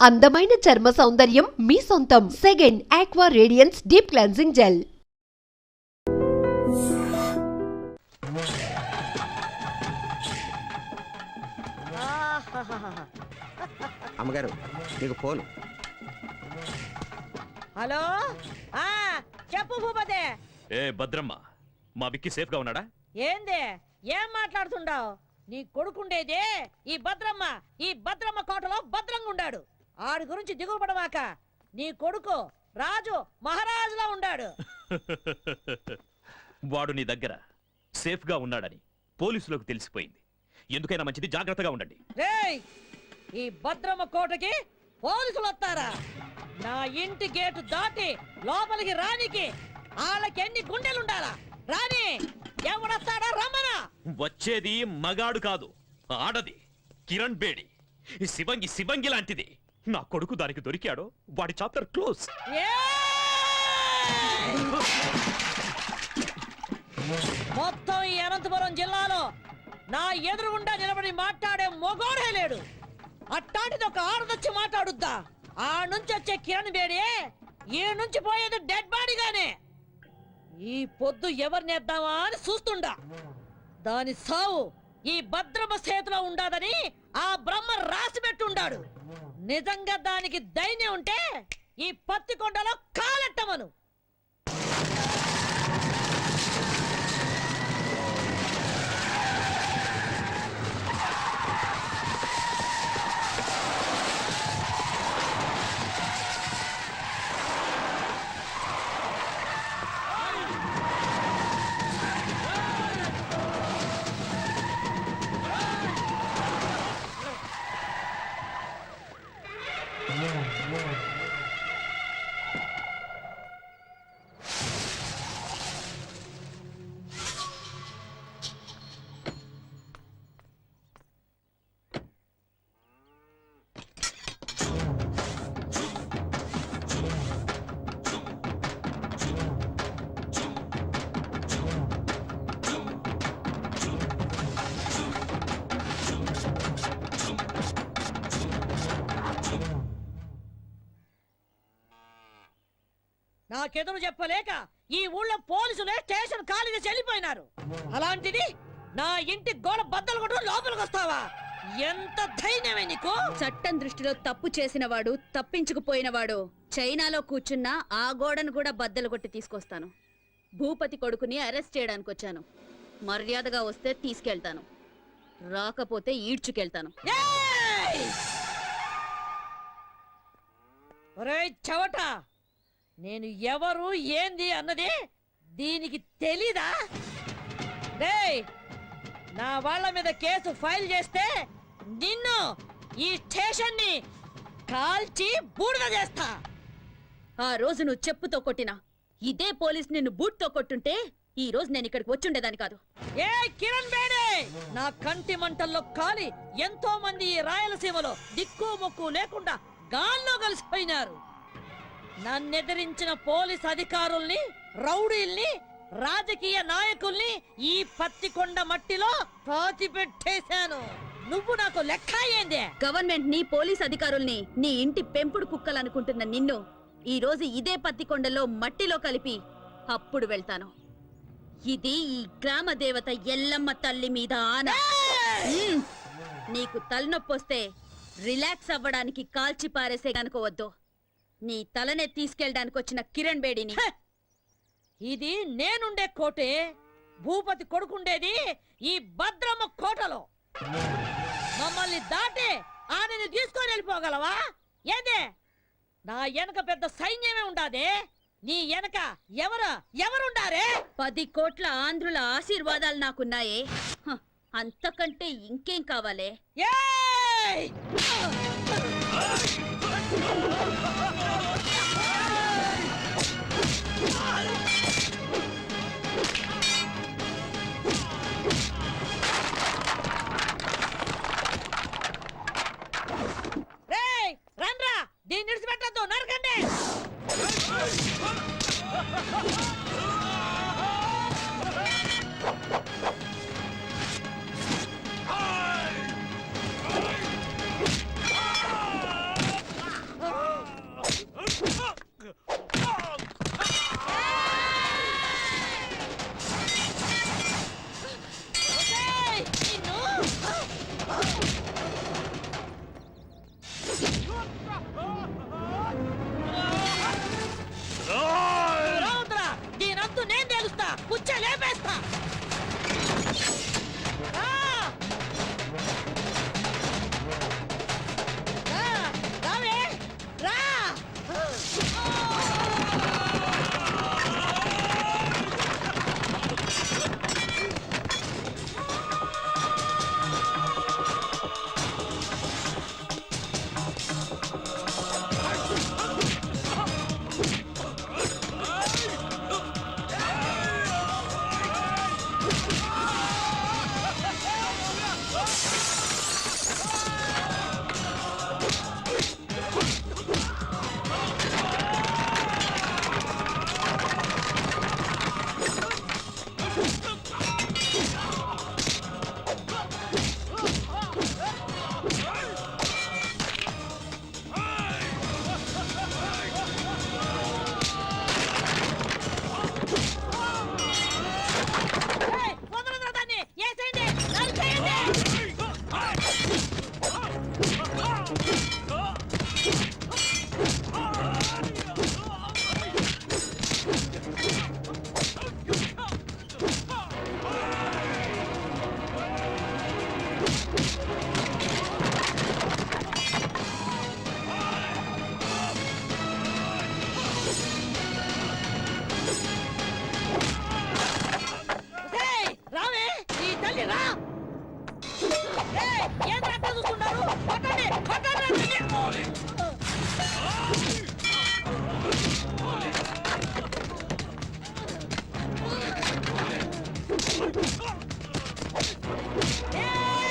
అందమైన చర్మ సౌందర్యం మీ సొంతం. Second aqua radiance deep cleansing gel. అమ్మగారు నీకు ఫోన్. హలో, చెప్పు భూపతే. ఏ భద్రమ్మ, మా విక్కీ సేఫ్ గా ఉన్నాడా? ఏందే ఏం మాట్లాడుతుండావు? నీ కొడుకుండేదే ఈ భద్రమ్మ కోటలో భద్రంగా ఉండాడు. ఆడి గురించి దిగులు పడవాక. నీ కొడుకు రాజు మహారాజులా ఉండాడు. వాడు నీ దగ్గర సేఫ్ గా ఉన్నాడని పోలీసులకు తెలిసిపోయింది. ఎందుకైనా మంచిది జాగ్రత్తగా ఉండండి. రేయ్, ఈ భద్రమ్మ కోటకి పోలీసులు వస్తారా? నా ఇంటి గేటు దాటి లోపలికి రానికి వాళ్ళకి ఎన్ని గుండెలుండాలా? రాని ఎవడొస్తాడా? రమ్మనా. వచ్చేది మగాడు కాదు, ఆడది. కిరణ్ బేడి. ఈ శివంగి లాంటిది. నా కొడుకు దానికి దొరికాడో వాడి చాప్టర్ క్లోజ్. మొత్తం ఈ అనంతపురం జిల్లాలో నా ఎదురుగుండా నిలబడి మాట్లాడే మొగోడే లేడు. అట్టాంటిది ఒక ఆడదొచ్చి మాట్లాడుద్దా? ఆ నుంచి వచ్చే కిరణ్ బేడి ఈ నుంచి పోయేది డెడ్ బాడీగానే. ఈ పొద్దు ఎవరినేద్దామా అని చూస్తుండా. దాని సావు ఈ భద్రమ చేతిలో ఉండాదని ఆ బ్రహ్మ రాసి పెట్టుండాడు. నిజంగా దానికి ధైర్యం ఉంటే ఈ పత్తి కొండలో కాలెట్టమను. నాకెదురు చెప్పలేక ఈ ఊళ్ళో పోలీసులే స్టేషన్ ఖాళీగా చెల్లిపోయినారు. అలాంటిది నా ఇంటి గోడ బద్దలు కొట్టు లోపలికి వస్తావా? ఎంత ధైర్యమే నీకు? చట్టం దృష్టిలో తప్పు చేసినవాడు, తప్పించుకుపోయినవాడు చైనాలో కూర్చున్నా ఆ గోడను కూడా బద్దలు కొట్టి తీసుకొస్తాను. భూపతి కొడుకుని అరెస్ట్ చేయడానికి వచ్చాను. మర్యాదగా వస్తే తీసుకెళ్తాను, రాకపోతే ఈడ్చుకెళ్తాను. ఒరేయ్ చవట, నేను ఎవరు ఏంది అన్నది దీనికి తెలీదా? రేయ్, నా వాళ్ళ మీద కేసు ఫైల్ చేస్తే నిన్ను ఈ స్టేషన్ ని కాల్చి బూడిద చేస్తా. ఆ రోజు నువ్వు చెప్పుతో కొట్టినా ఇదే పోలీస్ నిన్ను బూట్తో కొట్టుంటే ఈ రోజు నేను ఇక్కడికి వచ్చుండేదాన్ని కాదు. ఏ కిరణ్ బేడే, నా కంటి మంటల్లో కాలి ఎంతో మంది ఈ రాయలసీమలో దిక్కు మొక్కు లేకుండా గాల్లో కలిసిపోయినారు. నన్నెదిరించిన పోలీస్ అధికారుల్ని, రౌడీల్ని, రాజకీయ నాయకుల్ని ఈ పత్తికొండ మట్టిలో పాతి పెట్టేశాను. నువ్వు నాకు లెక్క ఏందే? గవర్నమెంట్ ని, పోలీస్ అధికారుల్ని నీ ఇంటి పెంపుడు కుక్కలనుకుంటున్న నిన్ను ఈ రోజు ఇదే పత్తికొండలో మట్టిలో కలిపి అప్పుడు వెళ్తాను. ఇది ఈ గ్రామ దేవత ఎల్లమ్మ తల్లి మీద ఆన. నీకు తలనొప్పొస్తే రిలాక్స్ అవ్వడానికి కాల్చి పారేసే కనుకోవద్దు. నీ తలనే తీసుకెళ్ళడానికి వచ్చిన కిరణ్ బేడిని. ఇది నేనుండే కోటే. భూపతి కొడుకుండేది ఈ భద్రమ్మ కోటలో. మమ్మల్ని దాటి ఆమెను తీసుకొని వెళ్ళిపోగలవా? ఏదే, నా వెనక పెద్ద సైన్యమే ఉండాదే. నీ వెనక ఎవరుండారే? 10 కోట్ల ఆంధ్రుల ఆశీర్వాదాలు నాకున్నాయే. అంతకంటే ఇంకేం కావాలే? రండ్రా, దీన్ని విడిచిపెట్టద్దు, నరకండి. రావద్దురా, దీనంతు నేను తేలుస్తా, పుచ్చ లేపేస్తా. రా. రా, రావే, రా. ఏయ్, వదలరా దాన్ని, ఏసేయండి, నరికేయండి. ఏయ్, రావే, నీ తల్లి రా. ఏయ్, ఏం రాట్ట చూస్తున్నారు? కొట్టండి, కొట్టండి, కొట్టండి. ఏయ్!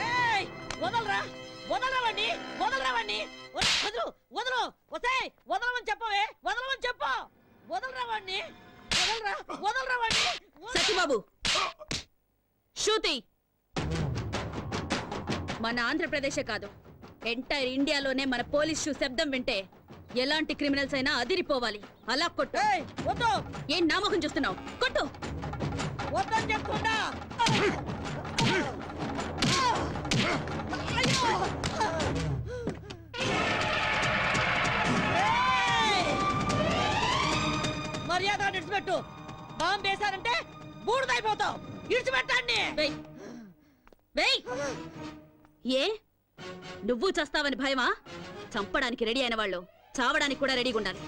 ఏయ్, వదలరా, వదలరావండి, వదలరావండి. వదలు, వదలు, వసేయ్, వదలమని చెప్పవే, వదలమని చెప్పు. వదలరావండి, వదలరా, వదలరావండి. సత్యబాబు శృతి మన ఆంధ్రప్రదేశే కాదు ఎంటైర్ ఇండియాలోనే మన పోలీస్ షూ శబ్దం వింటే ఎలాంటి క్రిమినల్స్ అయినా అదిరిపోవాలి. అలా కొట్టు. ఏయ్, వద్దు, ఏం నామకం చూస్తున్నావు? కొట్టు. వద్దని చెప్తున్నా. ఏయ్! మర్యాద ఇడిచిపెట్టు. బాంబు వేశారంటే బూడిదైపోతావు. ఇడిచిపెట్టండి. వెయ్. వెయ్. ఏ నువ్వు చస్తావని భయమా? చంపడానికి రెడీ అయిన వాళ్ళు చావడానికి కూడా రెడీగా ఉండాలి.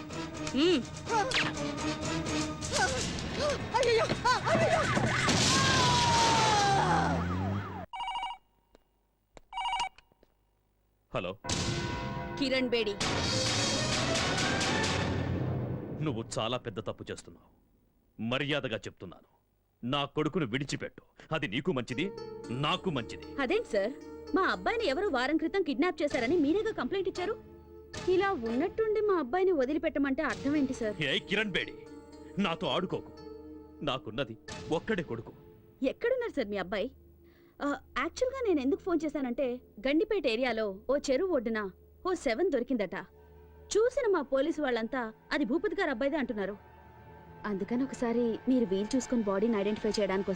అయ్యయ్యో, అయ్యయ్యో. హలో, కిరణ్ బేడి, నువ్వు చాలా పెద్ద తప్పు చేస్తున్నావు. మర్యాదగా చెప్తున్నాను, నా కొడుకును విడిచిపెట్టు. అది నీకు మంచిది, నాకు మంచిది. అదేంటి సార్, మా అబ్బాయిని ఎవరో వారం క్రితం కిడ్నాప్ చేశారని మీరేగా కంప్లైంట్ ఇచ్చారు. ఇలా ఉన్నట్టుండి మా అబ్బాయిని వదిలిపెట్టమంటే అర్థం ఏంటి సార్? ఏ కిరణ్ బేడి, నాతో ఆడుకోకు. నాకున్నది ఒక్కడే కొడుకు. ఎక్కడున్నారు సార్ మీ అబ్బాయి? యాక్చువల్గా నేను ఎందుకు ఫోన్ చేశానంటే గండిపేట ఏరియాలో ఓ చెరువు ఒడ్డున ఓ 7 దొరికిందట. చూసిన మా పోలీసు వాళ్ళంతా అది భూపతి గారు అబ్బాయిదే అంటున్నారు. అందుకని ఒకసారి మీరు వీలు చూసుకుని బాడీని ఐడెంటిఫై చేయడానికి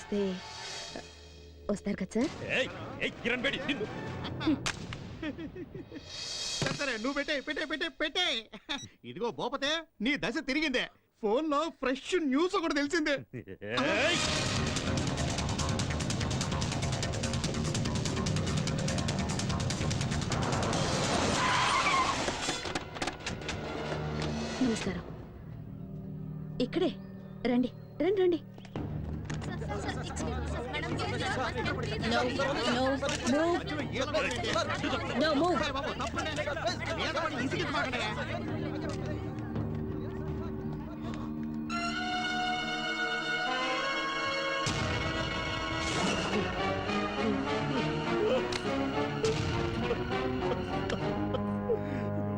వస్తారు కదా సార్? ఏయ్, ఏయ్ కిరణ్ బేడి, నిన్ను. సరే నువ్వు పెట్టే పెట్టే పెట్టే పెట్టే. ఇదిగో భూపతే, నీ దశ తిరిగిందే. ఫోన్ లో ఫ్రెష్ న్యూస్ ఒకటి తెలిసిందే. ఏయ్! నమస్కారం. ఇక్కడే రండి రండి రండి. No, no, move. No, move. బాబు తప్పండి మీద పడి ఇసిగించమాకండి.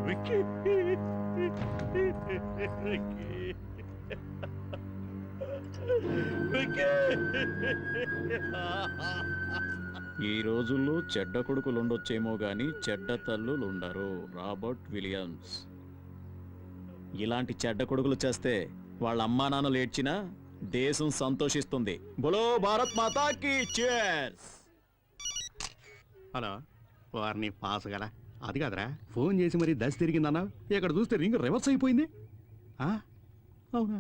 విక్కీ ఈ రోజుల్లో చెడ్డ కొడుకులు ఉండొచ్చేమో గాని చెడ్డ తల్లులు ఉండరు. Robert Williams. ఇలాంటి చెడ్డ కొడుకులు చేస్తే వాళ్ళ అమ్మా నాన్నలు ఏడ్చినా దేశం సంతోషిస్తుంది. బోలో భారత్ మాతాకి చేర్స్. హలో వారిని పాస్ గల అది కాదురా ఫోన్ చేసి మరి దశ తిరిగిందన్నా ఇక్కడ చూస్తే రింగ్ రివర్స్ అయిపోయింది. అవునా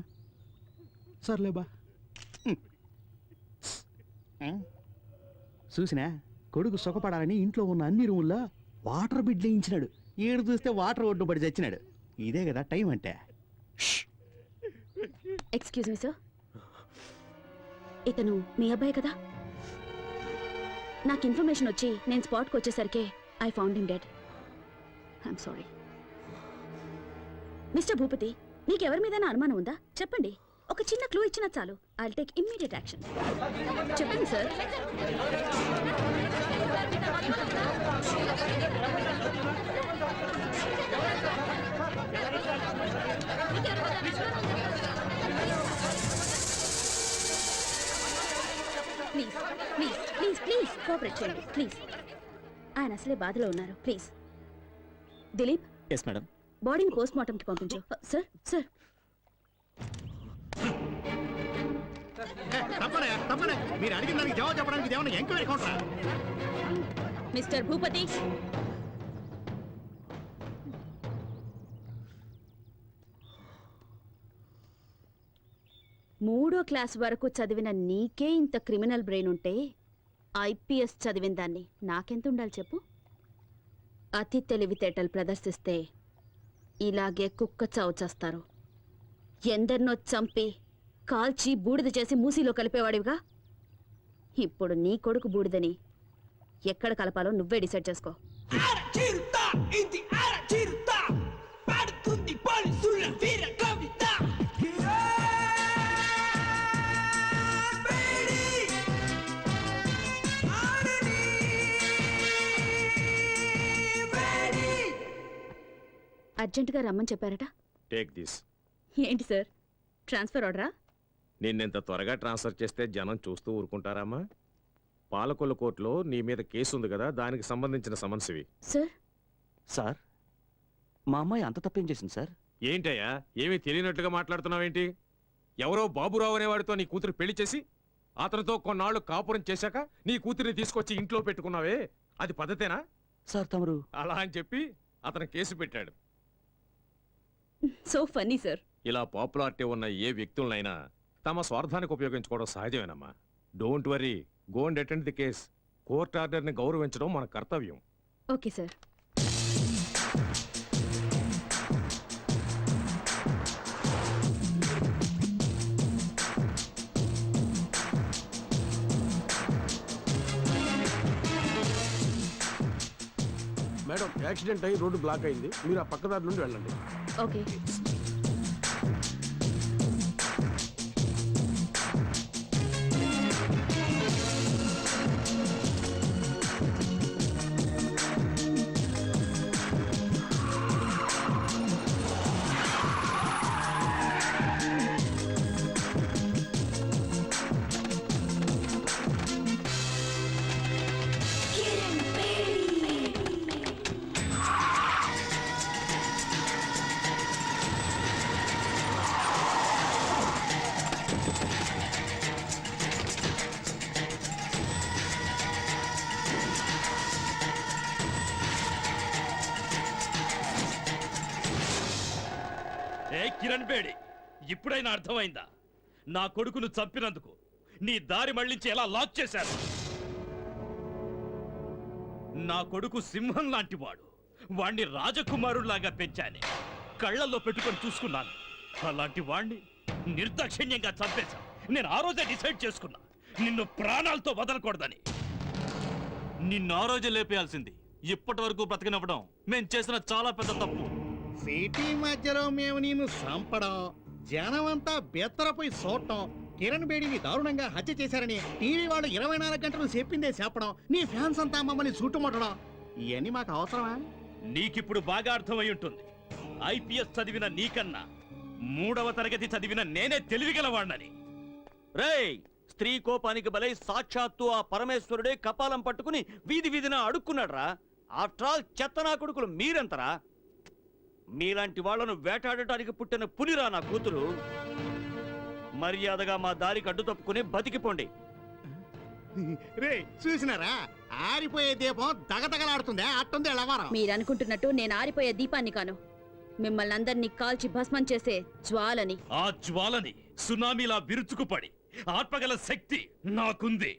సర్లే బా. చూసినా కొడుకు సుఖపడాలని ఇంట్లో ఉన్న అన్ని రూముల్లో వాటర్ బిడ్ వేయించినాడు. ఏడు చూస్తే వాటర్ ఒడ్డు పడి చచ్చినాడు. ఇదే కదా టైం అంటే. ఎక్స్క్యూజ్ మీ సార్, ఇతను మీ అబ్బాయి కదా? నాకు ఇన్ఫర్మేషన్ వచ్చి నేను స్పాట్కి వచ్చేసరికి I found him dead. I'm sorry. Mister Bhupathi, నీకెవరి మీద అనుమానం ఉందా? చెప్పండి. ఒక చిన్న క్లూ ఇచ్చినా చాలు. I take immediate action. చెప్పండి sir. Please please please please cooperate చేయండి ప్లీజ్. ఆయన అసలే బాధలో ఉన్నారు. Please Dilip, yes madam. బాడీని పోస్ట్ మార్టంకి పంపించు. సార్ సార్ తప్పనే మీరు అడిగిన దానికి జవాబు చెప్పడానికి ఏమన్నా ఎంక్వైరీ కౌంటరా? మిస్టర్ భూపతి, మూడో క్లాస్ వరకు చదివిన నీకే ఇంత క్రిమినల్ బ్రెయిన్ ఉంటే ఐపీఎస్ చదివిన దాన్ని నాకెంత ఉండాలి చెప్పు? అతి తెలివితేటలు ప్రదర్శిస్తే ఇలాగే కుక్క చావు చేస్తారు. ఎందరినో చంపి కాల్చి బూడిద చేసి మూసీలో కలిపేవాడివిగా. ఇప్పుడు నీ కొడుకు బూడిదని ఎక్కడ కలపాలో నువ్వే డిసైడ్ చేసుకో. అర్జెంటుగా రమ్మని చెప్పారట. Take this. ఏంటి సార్, ట్రాన్స్ఫర్ ఆర్డరా? నిన్నెంత త్వరగా ట్రాన్స్ఫర్ చేస్తే జనం చూస్తూ ఊరుకుంటారమ్మా? పాలకొల్లు కోర్టులో నీ మీద కేసు ఉంది కదా, దానికి సంబంధించిన సమన్స్ ఇవి. సార్ సార్, మా అమ్మాయి అంత తప్పేం చేసింది సార్? ఏంటయ్యా ఏమీ తెలియనట్లుగా మాట్లాడుతున్నావేంటి? ఎవరో బాబురావు అనేవాడితో నీ కూతురు పెళ్లి చేసి అతనితో కొన్నాళ్ళు కాపురం చేశాక నీ కూతురిని తీసుకొచ్చి ఇంట్లో పెట్టుకున్నావే, అది పద్ధతేనా? సార్ తమరు అలా అని చెప్పి అతను కేసు పెట్టాడు. So funny sir. ఇలా పాపులారిటీ ఉన్న ఏ వ్యక్తులనైనా తమ స్వార్థానికి ఉపయోగించుకోవడం సహజమేనమ్మా. Don't worry, go and attend the case. Court ఆర్డర్ని గౌరవించడం మన కర్తవ్యం. Okay sir. మేడం, యాక్సిడెంట్ అయ్యి రోడ్డు బ్లాక్ అయింది. మీరు ఆ పక్కదారి నుండి వెళ్ళండి. ఓకే. ఏ కిరణ్ బేడి, ఇప్పుడైనా అర్థమైందా? నా కొడుకును చంపినందుకు నీ దారి మళ్లించి ఎలా లాక్ చేశారు? నా కొడుకు సింహం లాంటి వాడు. వాణ్ణి రాజకుమారుడిలాగా పెంచానే, కళ్ళల్లో పెట్టుకొని చూసుకున్నాను. అలాంటి వాణ్ణి నిర్దాక్షిణ్యంగా చంపేశా. నేను ఆ రోజే డిసైడ్ చేసుకున్నా, నిన్ను ప్రాణాలతో వదలకూడదని. నిన్ను ఆ రోజు లేపేయాల్సింది. ఇప్పటి వరకు బ్రతికినవ్వడం మేం చేసిన చాలా పెద్ద తప్పు. సిటీ మధ్యలో మేము నిన్ను చంపడం, జనమంతా బెత్తరపోయి చూడటం, కిరణ్ బేడిని దారుణంగా హత్య చేశారని టీవీ వాళ్ళు 24 గంటలు చెప్పిందే చెప్పడం, నీ ఫ్యాన్స్ అంతా మమ్మల్ని చుట్టుముట్టడం, ఇవన్నీ మాకు అవసరమా? నీకిప్పుడు బాగా అర్థమై ఉంటుంది. ఐపీఎస్ చదివిన నీకన్నా 3వ తరగతి చదివిన నేనే తెలివిగలవాణ్ణని. రేయ్, స్త్రీ కోపానికి బలై సాక్షాత్తు ఆ పరమేశ్వరుడే కపాలం పట్టుకుని వీధి వీధిన అడుక్కున్నాడ్రా. ఆఫ్టర్ ఆల్ చెత్తనా కొడుకులు మీరెంతరా? మీలాంటి వాళ్లను వేటాడటానికి పుట్టిన పులిరా నా కూతురు. మర్యాదగా మా దారికి అడ్డు తప్పుకుని బతికిపోండి. రే చూసినారా, ఆరిపోయే దీపం దగదగలాడుతుందే, అట్టుంది ఎలవారం. మీరనుకుంటున్నట్టు నేను ఆరిపోయే దీపాన్ని కాను, మిమ్మల్ని అందరినీ కాల్చి భస్మం చేసే జ్వాలని. ఆ జ్వాలని సునామీలా విరుచుకుపడి ఆత్మగల శక్తి నాకుంది.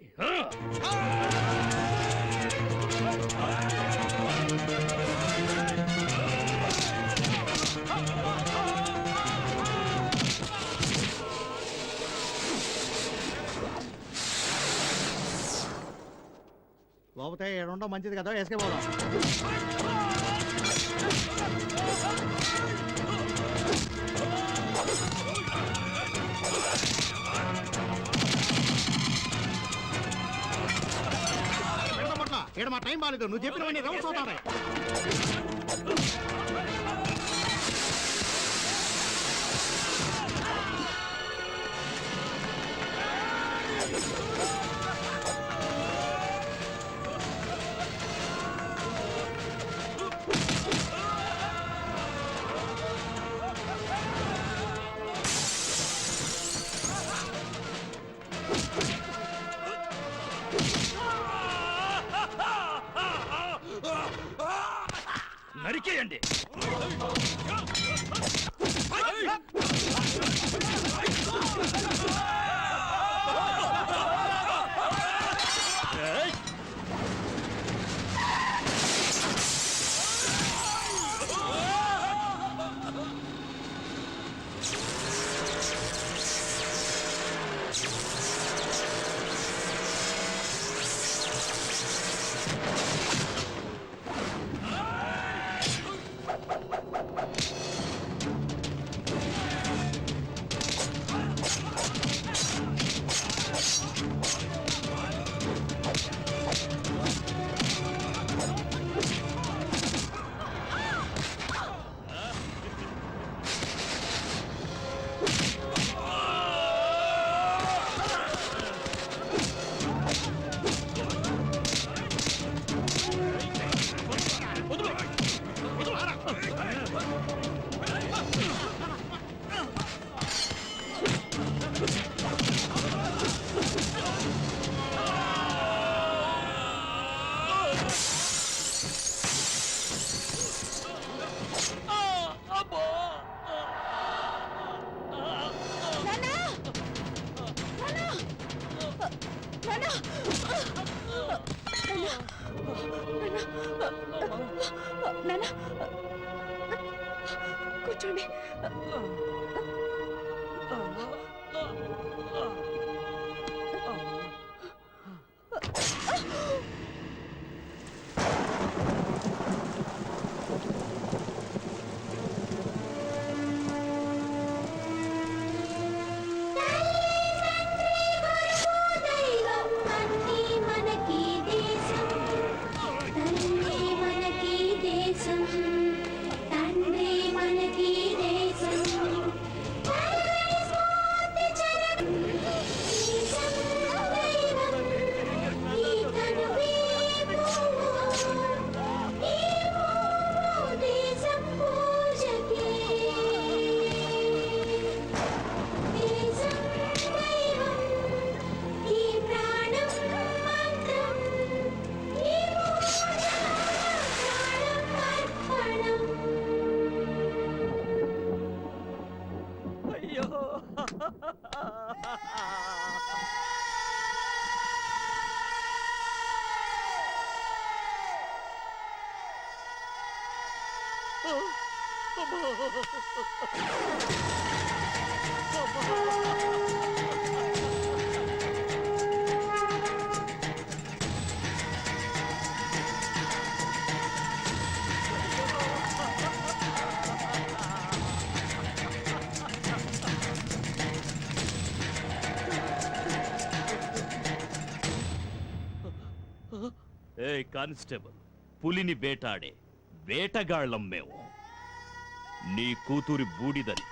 లోపతే ఏడుండో మంచిది కదా, వేసుకే పోదాం. ఏడు మా టైం బాగాలేదు, నువ్వు చెప్పినవన్నీ రౌండ్స్ అవుతానే. నరికేయండి. కూర్చోండి. ఏ కానిస్టేబుల్, పులిని వేటాడే వేటగాళ్ళం మేము. నీ కూతురి బూడిదని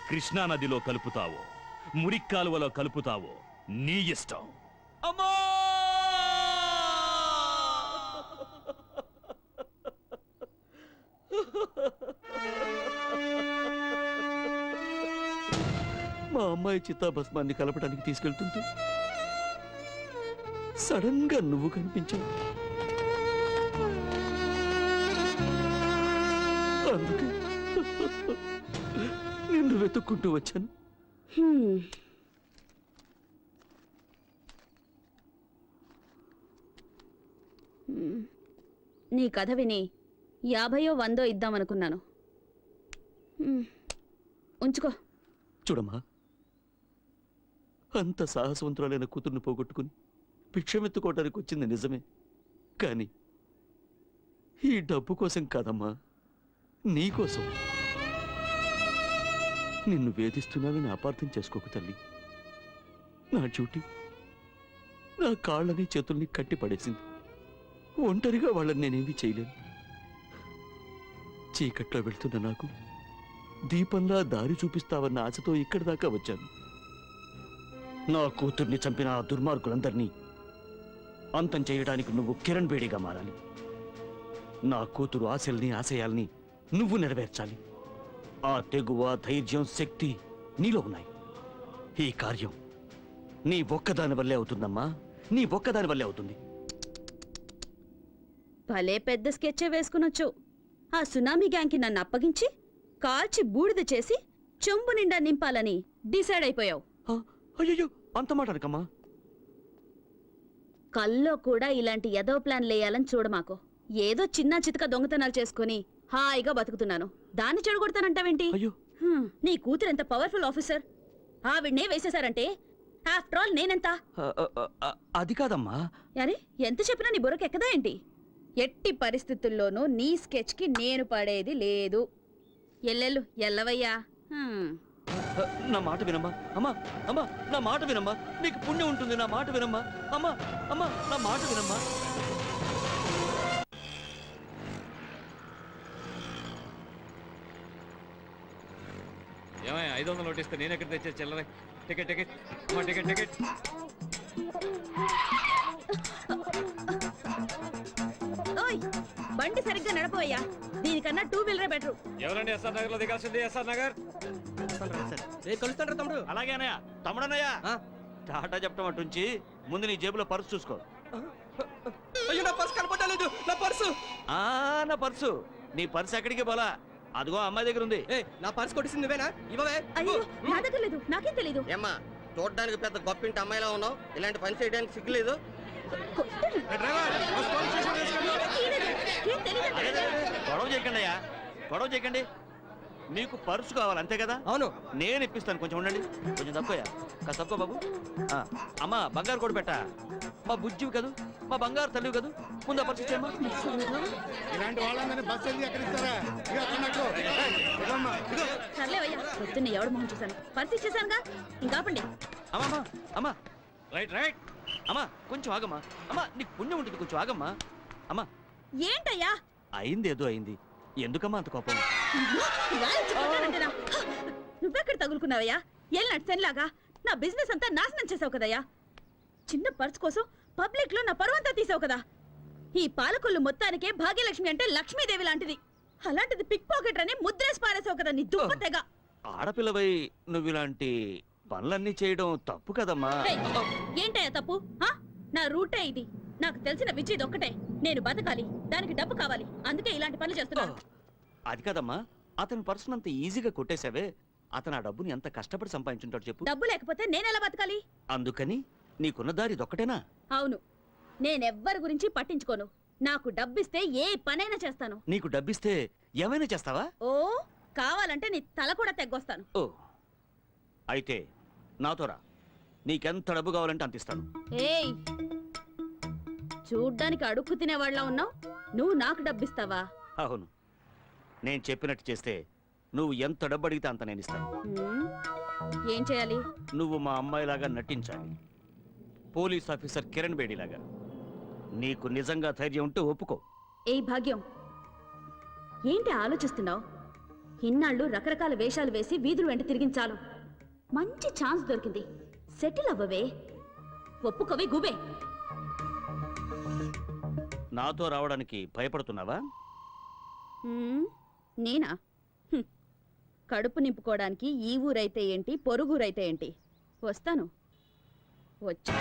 కృష్ణానదిలో కలుపుతావో మురిక్కాలువలో కలుపుతావో నీ ఇష్టం. అమ్మా! మా అమ్మాయి చిత్తాభస్మాన్ని కలపడానికి తీసుకెళ్తుంటే సడన్ గా నువ్వు కనిపించావు. అందుకే నిన్ను వెతుక్కుంటూ వచ్చాను. హ్మ్. హ్మ్. నీ కథ విని 50 100 ఇద్దామనుకున్నాను. హ్మ్. ఉంచుకో. చూడమ్మా, అంత సాహసవంతురాలైన కూతుర్ని పోగొట్టుకుని భిక్షమెత్తుకోవటానికి వచ్చింది నిజమే, కానీ ఈ డబ్బు కోసం కాదమ్మా, నీకోసం. నిన్ను వేధిస్తున్నానని అపార్థం చేసుకోకు తల్లి. నా డ్యూటీ నా కాళ్ళని చేతుల్ని కట్టి పడేసింది. ఒంటరిగా వాళ్ళని నేనేమీ చేయలేను. చీకట్లో వెళ్తున్న నాకు దీపంలా దారి చూపిస్తావన్న ఆశతో ఇక్కడి దాకా వచ్చాను. నా కూతుర్ని చంపిన ఆ దుర్మార్గులందరినీ అంతం చేయడానికి నువ్వు కిరణ్ బేడిగా మారాలి. నా కూతురు ఆశల్ని ఆశయాల్ని నువ్వు నెరవేర్చాలి. ఆ తెగువ, ధైర్యం, శక్తి నీలో ఉన్నాయి. ఈ కార్యం నీ ఒక్కదాని వల్లే అవుతుందమ్మా, నీ ఒక్కదాని వల్లే అవుతుంది. భలే పెద్ద స్కెచ్చే వేసుకునొచ్చు. ఆ సునామీ గ్యాంగ్కి నన్ను అప్పగించి కాల్చి బూడిద చేసి చెంబు నిండా నింపాలని డిసైడ్ అయిపోయావు. అయ్యో, అంత మాట అనకమ్మా. కల్లో కూడా ఇలాంటి ఎదో ప్లాన్ లేయాలని చూడమాకు. ఏదో చిన్న చితక దొంగతనాలు చేసుకుని హాయిగా బతుకుతున్నాను, దాన్ని చెడగొడతానంటావేంటి? అయ్యో, నీ కూతురు ఎంత పవర్ఫుల్ ఆఫీసర్, ఆవిడ్నే వేసేశారంటే ఆఫ్టర్ ఆల్ నేనెంత? అది కాదమ్మా. అరే, ఎంత చెప్పినా నీ బుర్రకు ఎక్కదా ఏంటి? ఎట్టి పరిస్థితుల్లోనూ నీ స్కెచ్కి నేను పడేది లేదు. ఎల్లెళ్ళు ఎల్లవయ్యా. నా మాట వినమ్మా. అమ్మా, అమ్మా, నా మాట వినమ్మా. నీకు పుణ్యం ఉంటుంది. నా మాట వినమ్మా. అమ్మా, అమ్మా, నా మాట వినమ్మా. ఏమయ్య 500 నోటిస్తే నేను ఎక్కడ తెచ్చే చిల్లరే? టికెట్ టికెట్ అమ్మా, టికెట్ టికెట్. ఓయ్, బండి సరిగ్గా నడపవయ్యా. దీనికన్నా 2 వీలరే బెటర్. ఎవరండి ఎస్ఆర్ నగర్ లో దిగాల్సింది? ఎస్ఆర్ నగర్. కలుస్తాడు తమ్ముడు. అలాగే అన్నయ్య. తమ్ముడన్నయ్య, టాటా చెప్పడం అటుంచి ముందు నీ జేబులో పర్సు చూసుకో. అయ్యో, నా పర్సు కనపడలేదు. నా పర్సు నా పర్సు. నీ పర్సు ఎక్కడికి పోలా, అదిగో అమ్మాయి దగ్గర ఉంది. నా పర్సు కొట్టింది నువ్వేనా? ఇవ్వవే. అయ్యో, నా దగ్గర లేదు, నాకేం తెలీదు. ఏమ్మా, చూడడానికి పెద్ద గొప్పింటి అమ్మాయిలా ఉన్నావు, ఇలాంటి పని చేయడానికి సిగ్గులేదు? ఏం తెలీదు. గొడవ చేయకండి అయ్యా, గొడవ చేయకండి. మీకు పర్సు కావాలి అంతే కదా? అవును. నేను ఇప్పిస్తాను, కొంచెం ఉండండి. కొంచెం తక్కువయ్యా, కాస్త తక్కువ బాబు. అమ్మా, బంగారు కూడా పెట్టా. మా బుజ్జివి కదూ, మా బంగారు తల్లివి కదూ, ముందు ఆ పర్సు ఇచ్చేయమ్మా. ఇలాంటి వాళ్ళందరినీ బస్సు ఎందుకు ఎక్కడిస్తారా? సర్లేవయ్యా, పొద్దున్న ఎవడు మొహం చూశాను, పర్సు ఇచ్చేసానుగా, ఇంకాపండి. అమ్మా, అమ్మా, రైట్ రైట్. అమ్మా, కొంచెం ఆగమ్మా. అమ్మా, నీకు పుణ్యం ఉంటుంది, కొంచెం ఆగమ్మా. అమ్మా, ఏంటయ్యా? అయింది ఏదో అయింది, ఎందుకమ్మా అంత కోపం? నువ్వెక్కడ తగులుకున్నావయ్యా? ఏళ్ళనాటి సెన్లాగా నా బిజినెస్ అంతా నాశనం చేసావు కదయ్యా. చిన్న పర్స్ కోసం పబ్లిక్ లో నా పరువంతా తీసావు కదా. ఈ పాలకొల్లు మొత్తానికే భాగ్యలక్ష్మి అంటే లక్ష్మీదేవి లాంటిది. అలాంటిది పిక్ పాకెట్ అని ముద్రేసి పారేసావు కదా నీ దుప్పటెగ. ఆడపిల్లవై నువ్వు ఇలాంటి పనులన్నీ చేయడం తప్పు కదమ్మా. ఏంటయ్యా తప్పు? నా రూటే ఇది. నాకు తెలిసిన విజయ్ ఒక్కటే, నేను బతకాలి, దానికి డబ్బు కావాలి, అందుకే ఇలాంటి పనులు చేస్తున్నాను. అది కాదమ్మా, అతని పర్సన్ అంత ఈజీగా కొట్టేశావే. అతను ఆ డబ్బుని ఎంత కష్టపడి సంపాదించుంటాడు చెప్పు. డబ్బు లేకపోతే నేనెలా బతకాలి? అందుకని నీకున్న దారి ఇదొక్కటేనా? అవును, నేనెవ్వరి గురించి పట్టించుకోను. నాకు డబ్బిస్తే ఏ పనైనా చేస్తాను. నీకు డబ్బిస్తే ఏమైనా చేస్తావా? ఓ, కావాలంటే నీ తల కూడా తెగ్గొస్తాను. ఓ, అయితే నాతో రా, నీకెంత డబ్బు కావాలంటే అంత ఇస్తాను. ఏయ్, చూడ్డానికి అడుక్కు తినేవాళ్ళ ఉన్నావు, నువ్వు నాకు డబ్బిస్తావా? అవును, నేను చెప్పినట్టు చేస్తే నువ్వు ఎంత డబ్బు అడిగితే అంత నేను ఇస్తాను. ఏం చేయాలి? నువ్వు మా అమ్మాయిలాగా నటించాలి, పోలీస్ ఆఫీసర్ కిరణ్ బేడిలాగా. నీకు నిజంగా ధైర్యం ఉంటే ఒప్పుకో. ఏ భాగ్యం, ఏంటి ఆలోచిస్తున్నావు? ఇన్నాళ్ళు రకరకాల వేషాలు వేసి వీధులు వెంట తిరిగించాలు. మంచి ఛాన్స్ దొరికింది, సెటిల్ అవ్వవే. ఒప్పుకోవే గుబే. నాతో రావడానికి భయపడుతున్నావా? నేనా? కడుపు నింపుకోవడానికి ఈ ఊరైతే ఏంటి, పొరుగురైతే ఏంటి, వస్తాను. వచ్చా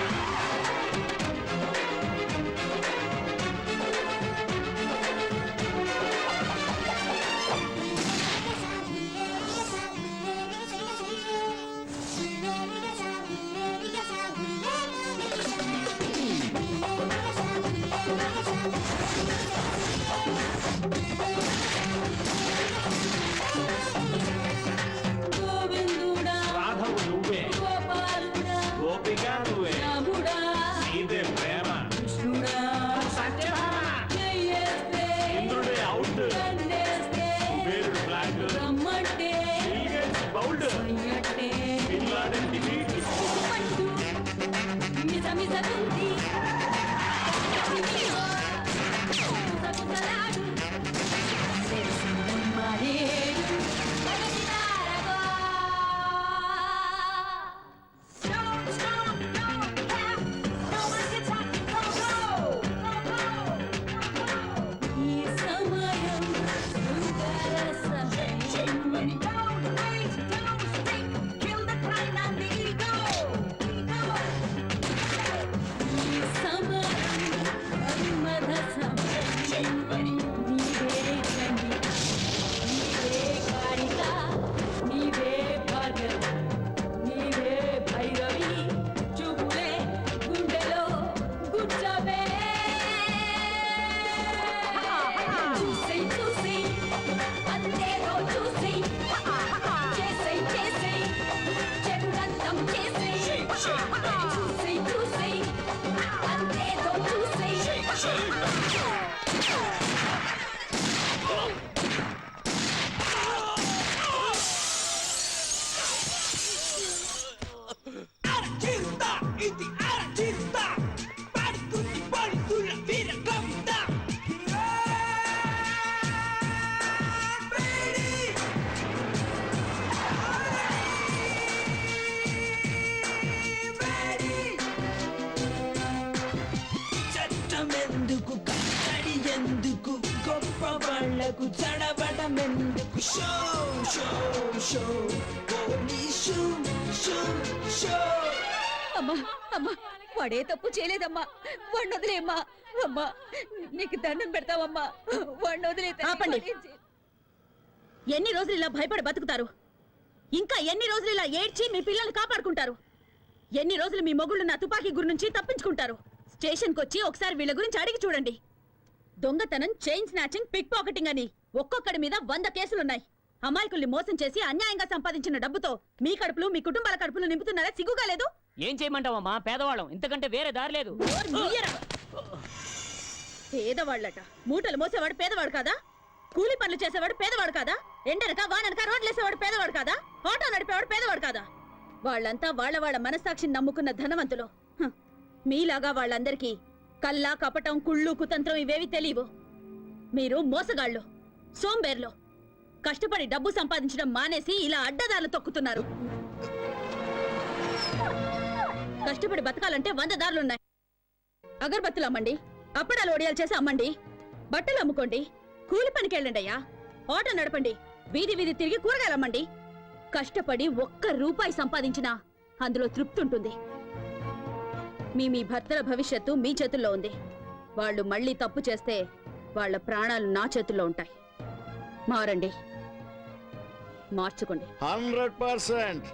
అమ్మా అమ్మా, వాడే తప్పు చేయలేదమ్మా. వాడిని వదిలేమ్మా. అమ్మా నీకు దండం పెడతావమ్మా, వాడిని వదిలే. ఆపండి. ఎన్ని రోజులు ఇలా భయపడి బతుకుతారు? ఇంకా ఎన్ని రోజులు ఇలా ఏడ్చి మీ పిల్లల్ని కాపాడుకుంటారు? ఎన్ని రోజులు మీ మొగుళ్ళు నా తుపాకీ గురి నుంచి తప్పించుకుంటారు? స్టేషన్కి వచ్చి ఒకసారి వీళ్ళ గురించి అడిగి చూడండి. దొంగతనం, చైన్ స్నాచింగ్, పిక్ పాకెటింగ్ అని ఒక్కొక్కడి మీద 100 కేసులున్నాయి. అమాయకుల్ని మోసం చేసి అన్యాయంగా సంపాదించిన డబ్బుతో మీ కడుపులు, మీ కుటుంబాల కడుపులు నింపుతున్నారా? సిగ్గుగా లేదు? ఏం చేయమంటావమ్మా, పేదవాళ్ళం, ఇంతకంటే వేరే దారి లేదు. పేదవాళ్ళట. మూటలు మోసేవాడు పేదవాడు కాదా? కూలి పనులు చేసేవాడు పేదవాడు కాదా? ఎండనక వాననక రోడ్లేసేవాడు పేదవాడు కాదా? ఆటో నడిపేవాడు పేదవాడు కాదా? వాళ్ళంతా వాళ్ళ మనస్సాక్షిని నమ్ముకున్న ధనవంతులు. మీలాగా వాళ్ళందరికీ కల్లా, కపటం, కుళ్ళు, కుతంత్రం ఇవేవి తెలియవు. మీరు మోసగాళ్ళు, సోంబేర్లు. కష్టపడి డబ్బు సంపాదించడం మానేసి ఇలా అడ్డదారులు తొక్కుతున్నారు. కష్టపడి బతకాలంటే 100 దారులున్నాయి. అగరబత్తులు అమ్మండి, అప్పడాలు ఒడియాలు చేసి అమ్మండి, బట్టలు అమ్ముకోండి, కూలి పనికి వెళ్ళండి అయ్యా, ఆటో నడపండి, వీధి వీధి తిరిగి కూరగాయలు అమ్మండి. కష్టపడి 1 రూపాయి సంపాదించినా అందులో తృప్తి ఉంటుంది. మీ భర్తల భవిష్యత్తు మీ చేతుల్లో ఉంది. వాళ్ళు మళ్ళీ తప్పు చేస్తే వాళ్ళ ప్రాణాలు నా చేతుల్లో ఉంటాయి. మారండి, మార్చుకోండి. 100%.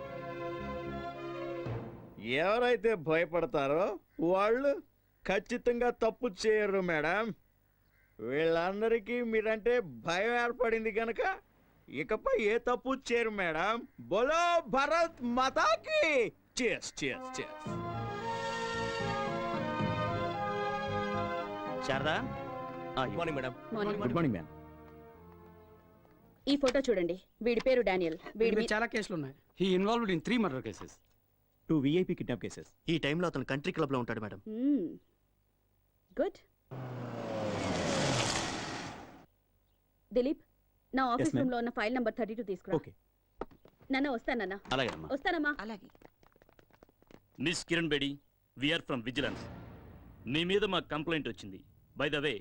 ఎవరైతే భయపడతారో వాళ్ళు ఖచ్చితంగా తప్పు చేయరు మేడం. వీళ్ళందరికీ మీరంటే భయం ఏర్పడింది కనుక ఇకపై ఏ తప్పు చేయరు మేడం. బోలో భారత్ మాతాకి. చేస్ చేస్ చేస్. Sharada, good morning madam. Good morning ma'am. ఈ ఫోటో చూడండి. వీడి పేరు డానియల్. వీడి చాలా కేసులు ఉన్నాయి. He involved in 3 murder cases, 2 VIP kidnap cases. ఈ టైంలో అతను కంట్రీ క్లబ్ లో ఉంటాడు మేడం. గుడ్. దిలీప్, నా ఆఫీస్ ma'am. రూమ్ లో ఉన్న ఫైల్ నంబర్ 32 తీసుకురా. ఓకే. నాన్న వస్తానన్నా. అలాగేనమ్మా. వస్తానమ్మా. అలాగే. Miss Kiran Bedi, we are from vigilance. మీ మీద మా కంప్లైంట్ వచ్చింది. By the way,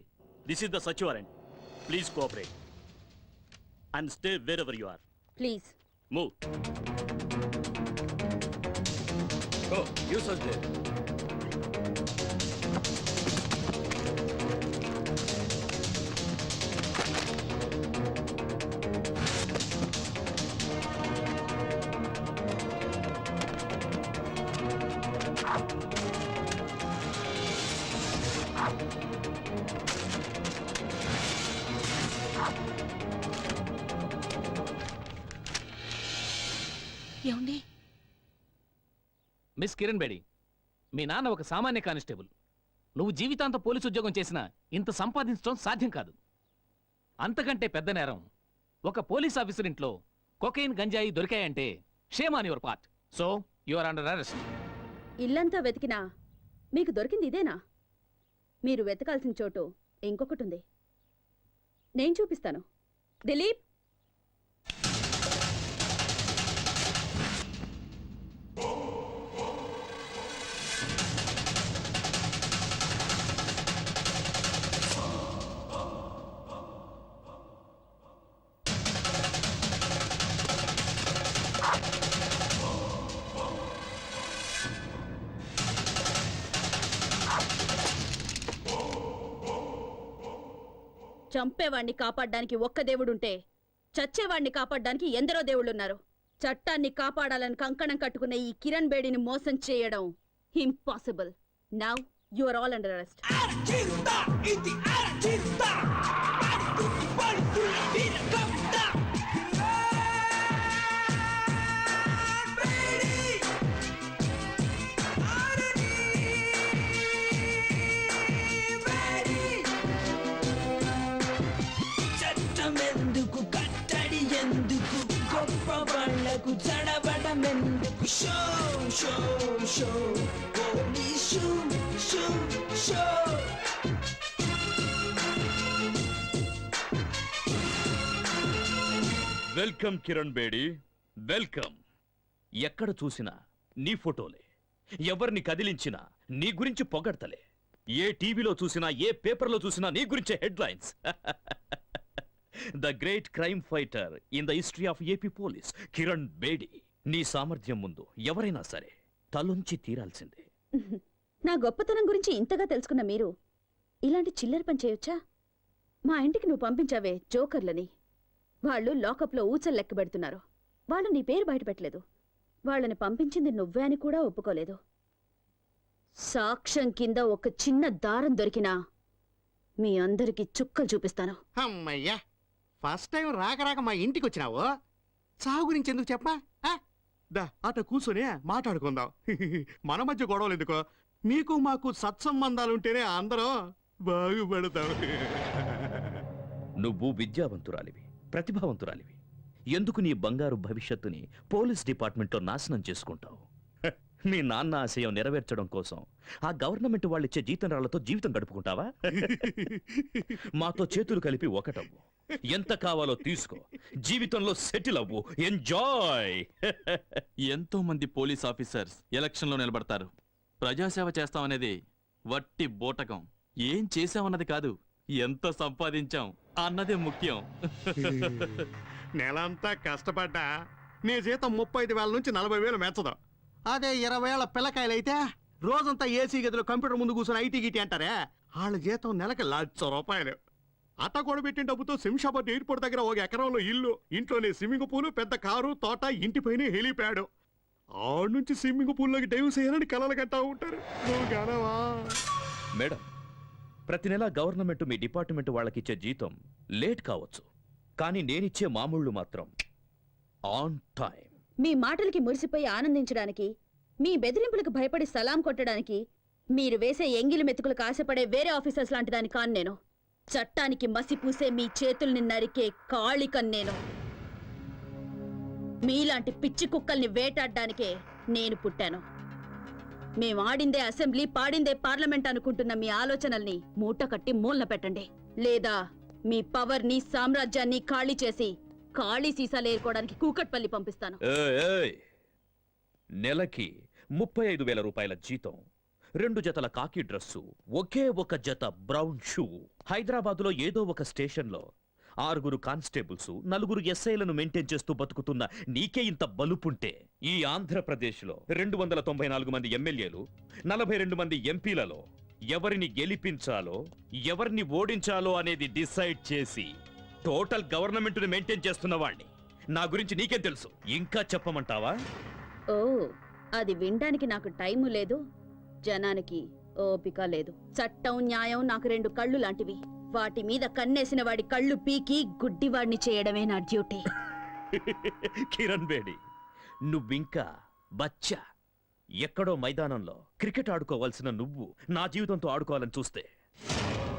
this is the search warrant. Please cooperate and stay wherever you are. Please. Move. Go, you search there. ఏమండి? మిస్ కిరణ్ బేడి, మీ నాన్న ఒక సామాన్య కానిస్టేబుల్. నువ్వు జీవితాంతం పోలీసు ఉద్యోగం చేసినా ఇంత సంపాదించడం సాధ్యం కాదు. అంతకంటే పెద్ద నేరం, ఒక పోలీస్ ఆఫీసర్ ఇంట్లో కొకైన్ గంజాయి దొరికాయంటే shame on your part. So you are under arrest. ఇల్లంతా వెతికినా మీకు దొరికింది ఇదేనా? మీరు వెతకాల్సిన చోటు ఇంకొకటి ఉంది. నేను చూపిస్తాను. దిలీప్, చంపేవాణ్ణి కాపాడ్డానికి ఒక్క దేవుడుంటే చచ్చేవాణ్ణి కాపాడ్డానికి ఎందరో దేవుళ్ళున్నారు. చట్టాన్ని కాపాడాలని కంకణం కట్టుకున్న ఈ కిరణ్ బేడిని మోసం చేయడం impossible. Now you are all under arrest. చట్టమెందుకు, కట్టడి ఎందుకు, గొప్ప వాళ్ళకు చడబడమెందుకు? Show show show, police show show show. Welcome Kiran Bedi, welcome. ఎక్కడ చూసినా నీ ఫోటోలే, ఎవరిని కదిలించినా నీ గురించి పొగడ్తలే. ఏ టీవీలో చూసినా, ఏ పేపర్లో చూసినా నీ గురించే headlines. The great crime fighter in the history of AP police, Kiran Bedi. నీ సామర్థ్యం ముందు ఎవరైనా సరే తలొంచి తీరాల్సిందే. నా గొప్పతనం గురించి ఇంతగా తెలుసుకున్న మీరు ఇలాంటి చిల్లర పని చేయొచ్చా? మా ఇంటికి నువ్వు పంపించావే జోకర్లని, వాళ్ళు లాకప్లో ఊచలు లెక్క పెడుతున్నారు. వాళ్ళు నీ పేరు బయటపెట్టలేదు. వాళ్ళని పంపించింది నువ్వే అని కూడా ఒప్పుకోలేదు. సాక్ష్యం కింద ఒక చిన్న దారం దొరికినా మీ అందరికి చుక్కలు చూపిస్తాను. అమ్మయ్యా, ఫస్ట్ టైం రాక రాక మా ఇంటికి వచ్చినావు. సాగు గురించి ఎందుకు చెప్పా? దా అట కూర్చొని మాట్లాడుకుందాం. మన మధ్య గొడవలు ఎందుకో? మీకు మాకు సత్సంబంధాలుంటేనే అందరం బాగుపడతాం. నువ్వు విద్యావంతురాలివి, ప్రతిభావంతురాలివి. ఎందుకు నీ బంగారు భవిష్యత్తుని పోలీస్ డిపార్ట్మెంట్లో నాశనం చేసుకుంటావు? మీ నాన్న ఆశయం నెరవేర్చడం కోసం ఆ గవర్నమెంట్ వాళ్ళిచ్చే జీతం రాళ్లతో జీవితం గడుపుకుంటావా? మాతో చేతులు కలిపి ఒకటవ్వు, ఎంత కావాలో తీసుకో, జీవితంలో సెటిల్ అవ్వు, ఎంజాయ్. ఎంతో మంది పోలీస్ ఆఫీసర్స్ ఎలక్షన్లో నిలబడతారు. ప్రజాసేవ చేస్తామనేది వట్టి బోటకం. ఏం చేశామన్నది కాదు, ఎంత సంపాదించాం అన్నదే ముఖ్యం. నెలంతా కష్టపడ్డా నీ జీతం 35,000 నుంచి 40,000 మెచ్చదు. అదే 20 ఏళ్ల పిల్లకాయలైతే రోజంతా ఏసీ గదిలో కంప్యూటర్ ముందు కూర్చొని ఐటీ గిటీ అంటారే, వాళ్ళ జీతం నెలకి ₹1,00,000. అట్ట కూడా పెట్టిన డబ్బుతో శంషాబాద్ ఎయిర్పోర్ట్ దగ్గర ఒక ఎకరంలో ఇల్లు, ఇంట్లోనే స్విమ్మింగ్ పూల్, పెద్ద కారు, తోట, ఇంటిపైన హెలిప్యాడ్. ఆడ నుంచి స్విమ్మింగ్ పూల్లోకి డైవ్ చేయాలని కలలు కట్టా ఉంటారు. నువ్వు గనవా? మేడం, ప్రతి నెల గవర్నమెంట్ మీ డిపార్ట్మెంట్ వాళ్ళకిచ్చే జీతం లేట్ కావచ్చు, కానీ నేనిచ్చే మామూళ్ళు మాత్రం ఆన్ టైం. మీ మాటలకి మురిసిపోయి ఆనందించడానికి, మీ బెదిరింపులకు భయపడి సలాం కొట్టడానికి మీరు వేసే ఎంగిలి మెతుకులకు ఆశపడే వేరే ఆఫీసర్స్ లాంటి దాని కాను నేను. చట్టానికి మసి పూసే మీ చేతుల్ని నరికే కాళికన్ నేను. మీలాంటి పిచ్చి కుక్కల్ని వేటాడడానికే నేను పుట్టాను. మేం ఆడిందే అసెంబ్లీ పాడిందే పార్లమెంట్ అనుకుంటున్న మీ ఆలోచనల్ని మూట కట్టి మూలన పెట్టండి. లేదా మీ పవర్ ని సామ్రాజ్యాన్ని ఖాళీ చేసి ఖాళీ సీసాలు ఏరుకోవడానికి కూకట్పల్లి పంపిస్తాను. నెలకి 35,000 రూపాయల జీతం, 2 జతల కాకి డ్రెస్సు, ఒకే ఒక జత బ్రౌన్ షూ. హైదరాబాదులో ఏదో ఒక స్టేషన్లో 6 కానిస్టేబుల్స్, 4 ఎస్ఐలను మెయింటైన్ చేస్తూ బతుకుతున్న నీకే ఇంత బలుపుంటే, ఈ ఆంధ్రప్రదేశ్లో 294 మంది ఎమ్మెల్యేలు, 42 మంది ఎంపీలలో ఎవరిని గెలిపించాలో ఎవరిని ఓడించాలో అనేది డిసైడ్ చేసి టోటల్ గవర్నమెంట్ ని మెయింటైన్ చేస్తున్న వాణ్ణి. నా గురించి నీకేం తెలుసు? ఇంకా చెప్పమంటావా? ఓ, అది వినడానికి నాకు టైము లేదు, జనానికి ఓపిక లేదు. చట్టం న్యాయం నాకు 2 కళ్ళు లాంటివి. వాటి మీద కన్నేసిన వాడి కళ్ళు పీకి గుడ్డివాడిని చేయడమే నా డ్యూటీ. కిరణ్ బేడి, నువ్వింకా బచ్చా. ఎక్కడో మైదానంలో క్రికెట్ ఆడుకోవాల్సిన నువ్వు నా జీవితంతో ఆడుకోవాలని చూస్తే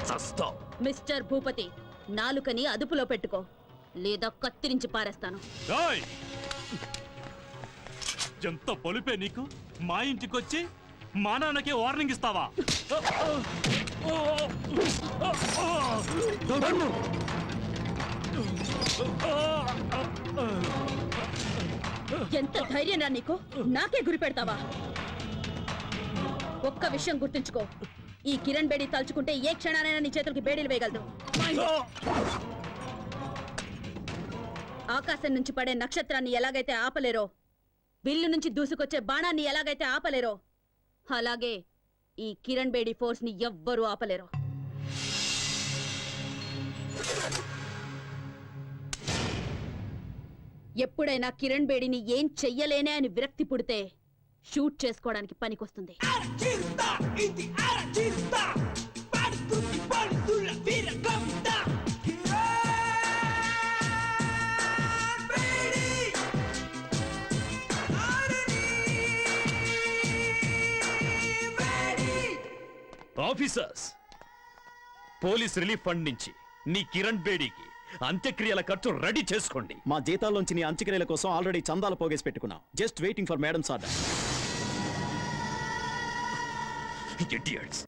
చస్తావ్. మిస్టర్ భూపతి, నాలుకని అదుపులో పెట్టుకో, లేదా కత్తిరించి పారేస్తాను. ఎంత పొలిపే నీకు? మా ఇంటికొచ్చి మా నాన్నకి వార్నింగ్ ఇస్తావా? ఎంత ధైర్యం రా నీకు? నాకే గురి పెడతావా? ఒక్క విషయం గుర్తుంచుకో, ఈ కిరణ్ బేడి తలుచుకుంటే ఏ క్షణానైనా నీ చేతులకి బేడీలు వేయగలదు. ఆకాశం నుంచి పడే నక్షత్రాన్ని ఎలాగైతే ఆపలేరో, విల్లు నుంచి దూసుకొచ్చే బాణాన్ని ఎలాగైతే ఆపలేరో, అలాగే ఈ కిరణ్ బేడి ఫోర్స్ ని ఎవ్వరూ ఆపలేరు. ఎప్పుడైనా కిరణ్ బేడిని ఏం చెయ్యలేనే అని విరక్తి పుడితే షూట్ చేసుకోవడానికి పనికొస్తుంది. ఆఫీసర్స్, పోలీస్ రిలీఫ్ ఫండ్ నుంచి నీ కిరణ్ బేడీకి అంత్యక్రియల ఖర్చు రెడీ చేసుకోండి. మా జీతాల్లోంచి నీ అంత్యక్రియల కోసం ఆల్రెడీ చందాలు పోగేసి పెట్టుకున్నాం. Just waiting for madams order. Idiots.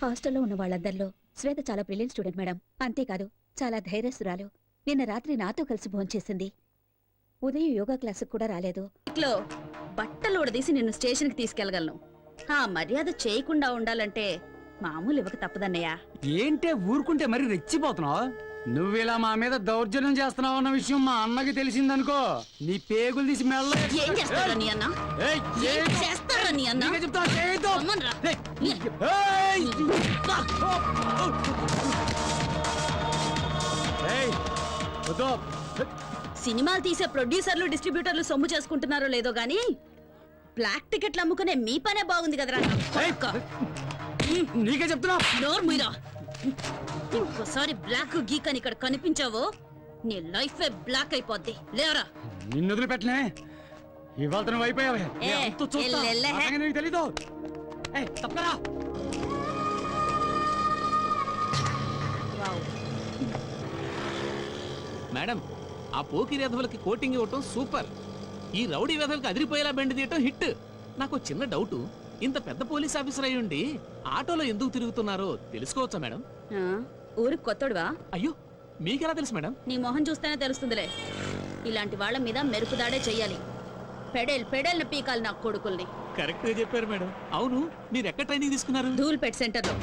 హాస్టల్లో ఉన్న వాళ్ళందరిలో శ్వేత చాలా బ్రిలియంట్ స్టూడెంట్ మేడం. అంతేకాదు చాలా ధైర్యస్తురాలు. నిన్న రాత్రి నాతో కలిసి భోంచేసింది. ఉదయం యోగా క్లాసుకు కూడా రాలేదు. ఇట్లో బట్టలు ఉడదీసి నిన్ను స్టేషన్కి తీసుకెళ్లగలను. ఆ మర్యాద చేయకుండా ఉండాలంటే మామూలు ఇవ్వక తప్పదన్నయ్య. ఏంటే ఊరుకుంటే మరి రెచ్చిపోతున్నావు? నువ్విలా మా మీద దౌర్జన్యం చేస్తున్నావు అన్న విషయం మా అన్నకి తెలిసిందనుకో, నీ పేగులు తీసి మెల్ల. ఏం చేస్తారా నీ అన్న? ఏం చేస్తారా నీ అన్న? అమ్మన్రా. సినిమాలు తీసే ప్రొడ్యూసర్లు డిస్ట్రిబ్యూటర్లు సొమ్ము చేసుకుంటున్నారో లేదో గానీ బ్లాక్ టికెట్లు అమ్ముకునే మీ పనే బాగుంది కదరా. నీకే చెప్తున్నా. నోరు మీరా. ఇంకోసారి బ్లాక్ గీక్ అని ఇక్కడ కనిపించావో నీ లైఫ్ బ్లాక్ అయిపోద్ది. లేవరా. నిన్ను వదిలిపెట్టలే. ఇవాళ నువ్వు అయిపోయావే. నీకు తెలీదు. తప్పరా. మేడం, ఆ పోకిరి వెధవలకి కోటింగ్ ఇవ్వటం సూపర్. ఈ రౌడీ వెధవలకి అదిరిపోయేలా బెండ్ తీయటం హిట్. నాకు చిన్న డౌట్, ఇంత పెద్ద పోలీస్ ఆఫీసర్ అయ్యుండి ఆటోలో ఎందుకు తిరుగుతున్నారో తెలుసుకోవచ్చా మేడం? ఊరికి కొత్తడువా? అయ్యో, మీకెలా తెలుసు మేడం? నీ మొహం చూస్తేనే తెలుస్తుందిలే. ఇలాంటి వాళ్ళ మీద మెరుపుదాడే చెయ్యాలి. పెడేళ్ళ పీకాలి నా కొడుకుల్ని. కరెక్ట్ గా చెప్పారు మేడం. అవును, మీరు ఎక్కడ ట్రైనింగ్ తీసుకున్నారు? ధూల్పేట్ సెంటర్లో.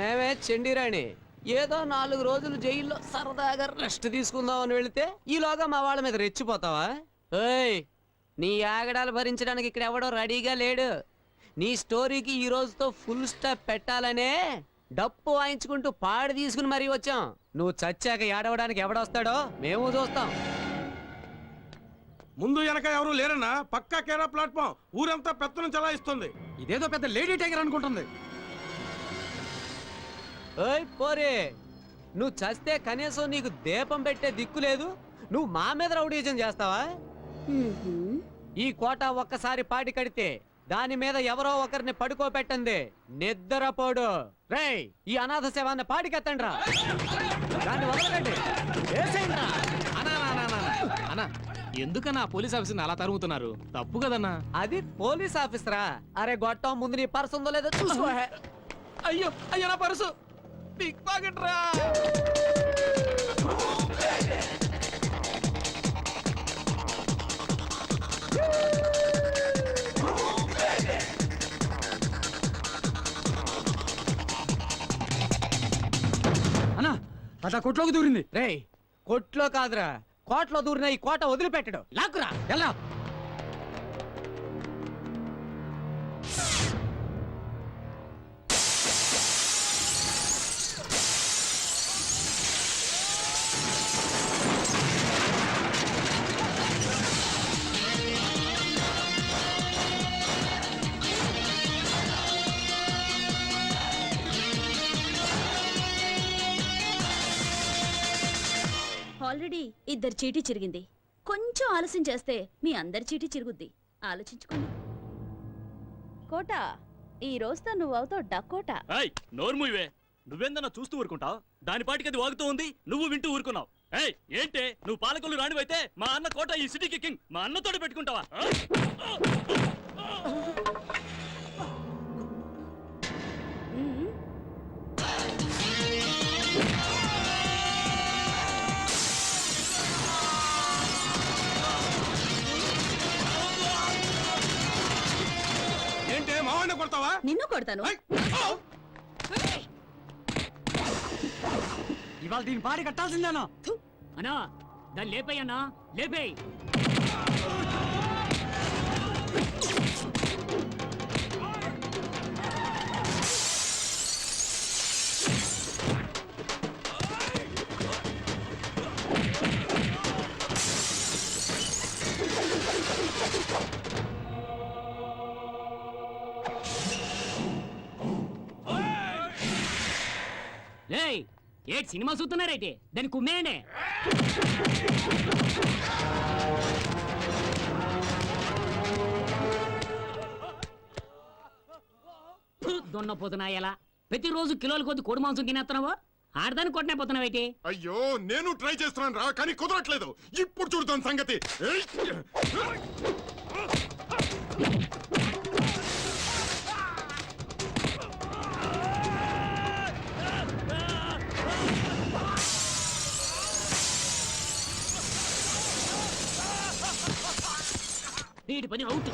ఏమే చెండిరాణి, ఏదో 4 రోజులు జైల్లో సరదాగా రెస్ట్ తీసుకుందామని వెళితే ఈలోగా మా వాళ్ళ మీద రెచ్చిపోతావా? ఏయ్, నీ ఆగడాలు భరించడానికి ఇక్కడ ఎవడో రెడీగా లేడు. నీ స్టోరీకి ఈ రోజుతో ఫుల్ స్టాప్ పెట్టాలనే డప్పు వాయించుకుంటూ పాడి తీసుకుని మరీ వచ్చాం. నువ్వు చచ్చాక ఏడవడానికి ఎవడొస్తాడో మేము చూస్తాం. ముందు వెనక ఎవరు లేరన్నా, పక్కా కేరా ప్లాట్ఫామ్, ఊరంతా పెత్తనం చలాయిస్తుంది. ఇదేదో పెద్ద లేడీ టైగర్ అనుకుంటుంది. ఓయ్ పోరే, నువ్వు చస్తే కనీసం నీకు దీపం పెట్టే దిక్కు లేదు. నువ్వు మా మీద రౌడీజం చేస్తావా? ఈ కోట ఒక్కసారి పాటి కడితే దాని మీద ఎవరో ఒకరిని పడుకోబెట్టండి, నిద్రపోడు. రేయ్, ఈ అనాథ శవాన్ని పాటికెత్తండి రా. దాన్ని వదలకండి, వేసేయండి రా. అన్నా ఎందుకన్నా పోలీస్ ఆఫీసర్ని అలా తరుగుతున్నారు? తప్పు కదన్నా. అది పోలీస్ ఆఫీసరా? అరే గొట్టం, ముందు నీ పర్సు ఉందో లేదో చూసుకో. అయ్యో అయ్యో, నా పర్సు పిక్ పాకెట్ రా. అన్నా అట్లా కొట్లోకి దూరింది. రేయ్, కొట్లో కాదురా, కోట్లో దూరిన ఈ కోట వదిలిపెట్టడు. లాక్కురా, ఎలా? ఆల్రెడీ ఇద్దరు చీటీ చిరిగింది. కొంచెం ఆలస్యం చేస్తే మీ అందరి చీటీ చిరుగుద్ది. ఆలోచించుకోండి. కోట, ఈ రోజుతో నువ్వు అవుతావు డకోట. నోర్మువే, నువ్వేందన్నా చూస్తూ ఊరుకుంటావు? దాని పాటికి అది వాగుతూ ఉంది, నువ్వు వింటూ ఊరుకున్నావు. ఏయ్ ఏంటే, నువ్వు పాలకొల్లు రానివైతే మా అన్న కోట ఈ సిటీకి కింగ్, మా అన్నతోటి పెట్టుకుంటావా? ఏంటే మావాడిని కొడతావా? నిన్ను కొడతాను. ఇవాళ దీని పాడి కట్టాల్సిందేనా? అన్నా దాన్ని లేపేయన్నా, లేపేయ్. ఏటి సినిమా చూస్తున్నారైతే దాన్ని కుమ్మేయండి. దొన్నపోతున్నా ఎలా ప్రతిరోజు కిలోల కొద్ది కోడి మాంసం తినేస్తున్నావా? ఆడదాన్ని కొట్టనే పోతున్నావైతే. అయ్యో, నేను ట్రై చేస్తున్నాను రా, కానీ కుదరట్లేదు. ఇప్పుడు చూడతాను సంగతి. వీడి పని అవుట్.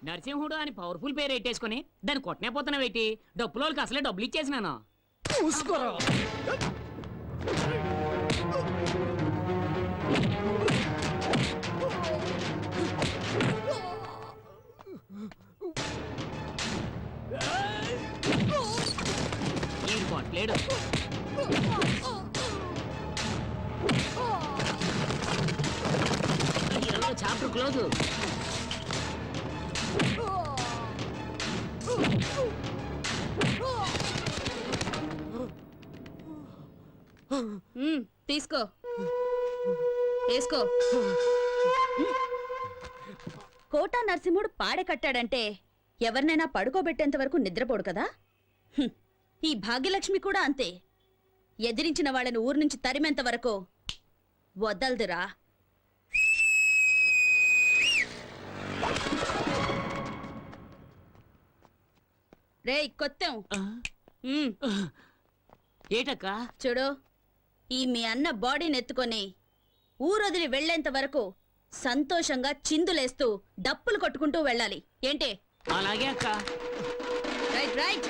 నరసింహుడు అని పవర్ఫుల్ పేరు పెట్టేసుకుని దాన్ని కొట్టనే పోతున్నావేటి? డబ్బులోకి అసలే డబ్బులు ఇచ్చేసినాను. చూసుకోరా. ఈ కొట్టలేడు. Chapter close. తీసుకో, వేసుకో. కోటా నరసింహుడు పాడె కట్టాడంటే ఎవరినైనా పడుకోబెట్టేంత వరకు నిద్రపోడు కదా. ఈ భాగ్యలక్ష్మి కూడా అంతే. ఎదిరించిన వాళ్ళని ఊరు నుంచి తరిమేంత వరకు వదలదురా. రేయ్ కొత్తం, ఏటక్క చూడు, ఈ మీ అన్న బాడీని ఎత్తుకొని ఊరొదిలి వెళ్లేంత వరకు సంతోషంగా చిందులేస్తూ డప్పులు కొట్టుకుంటూ వెళ్ళాలి. ఏంటే? అలాగే అక్క. Right right.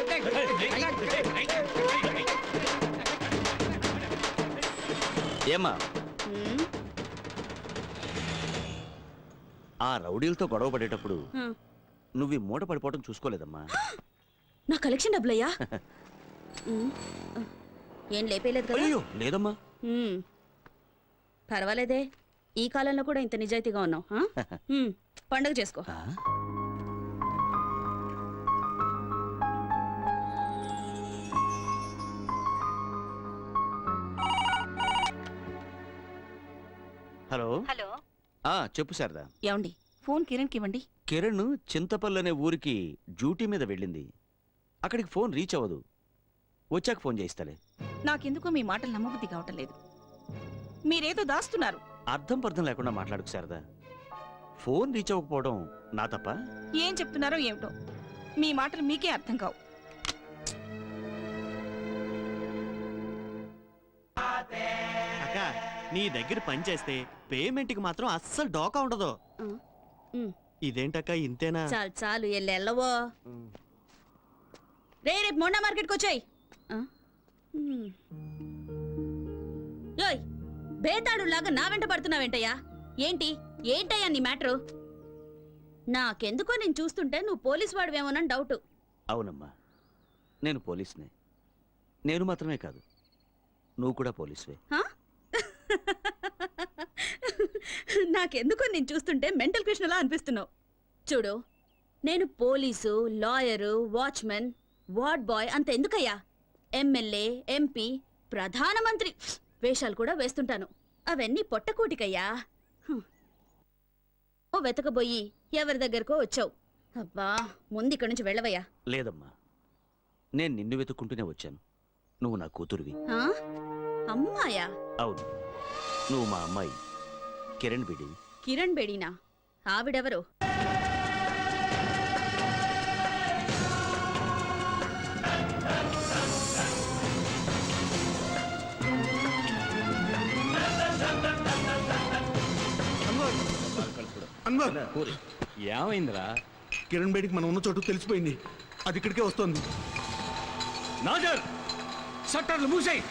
ఏమ్మా ఆ రౌడీలతో గొడవ పడేటప్పుడు నువ్వు ఈ మూట పడిపోవడం చూసుకోలేదమ్మా. నా కలెక్షన్ డబ్బులయ్యా. ఏం లేపేలేదు కదా? అయ్యో లేదమ్మా. పర్వాలేదే, ఈ కాలంలో కూడా ఇంత నిజాయితీగా ఉన్నావు. పండగ చేసుకో. ఆ? హలో హలో, చెప్పు శారదా. ఏమండి ఫోన్ కిరణ్కి ఇవ్వండి. కిరణ్ చింతపల్లి అనే ఊరికి డ్యూటీ మీద వెళ్ళింది. అక్కడికి ఫోన్ రీచ్ అవ్వదు. వచ్చాక ఫోన్ చేయిస్తాలే. నాకెందుకో మీ మాటలు నమ్మబుద్ధి కావటం లేదు. మీరేదో దాస్తున్నారు. అర్థం పర్థం లేకుండా మాట్లాడుకు శారదా. ఫోన్ రీచ్ అవ్వకపోవడం నా తప్ప? ఏం చెప్తున్నారో ఏమిటో, మీ మాటలు మీకే అర్థం కావు. అక్క నీ దగ్గర పని చేస్తే పేమెంట్కి మాత్రం అస్సలు డోకా ఉండదు. ఇదేంటక్క ఇంతేనా? చాలు చాలు, ఎల్లవో. రేపు మొండా మార్కెట్కి వచ్చాయి. బేతాడు లాగా నా వెంట పడుతున్నావేంటయ్యా? ఏంటయ్యా నీ మ్యాటరు? నాకెందుకో నేను చూస్తుంటే నువ్వు పోలీసు వాడివేమోనని డౌట్. అవునమ్మా, నేను పోలీసునే. నేను మాత్రమే కాదు, నువ్వు కూడా పోలీసువే. నాకెందుకో నేను చూస్తుంటే మెంటల్ కృష్ణలా అనిపిస్తున్నావు. చూడు, నేను police, lawyer, watchman, ward boy అంత ఎందుకయ్యా, ఎమ్మెల్యే, ఎంపీ, ప్రధానమంత్రి వేషాలు కూడా వేస్తుంటాను. అవన్నీ పొట్టకూటికయ్యా. ఓ వెతకబోయి ఎవరి దగ్గరకో వచ్చావు. అబ్బా, ముందు ఇక్కడి నుంచి వెళ్ళవయ్యా. లేదమ్మా, నేను నిన్ను వెతుక్కుంటూనే వచ్చాను. నువ్వు నా కూతురువి. ఆ? అమ్మాయా? అవును, నువ్వు మా అమ్మాయి కిరణ్ బేడి. కిరణ్ బేడీనా? ఆవిడెవరు? ఏమైందిరా? కిరణ్ బేడికి మనం ఉన్న చోటు తెలిసిపోయింది. అది ఇక్కడికే వస్తుంది. నాజర్, షట్టర్లు మూసేయ్.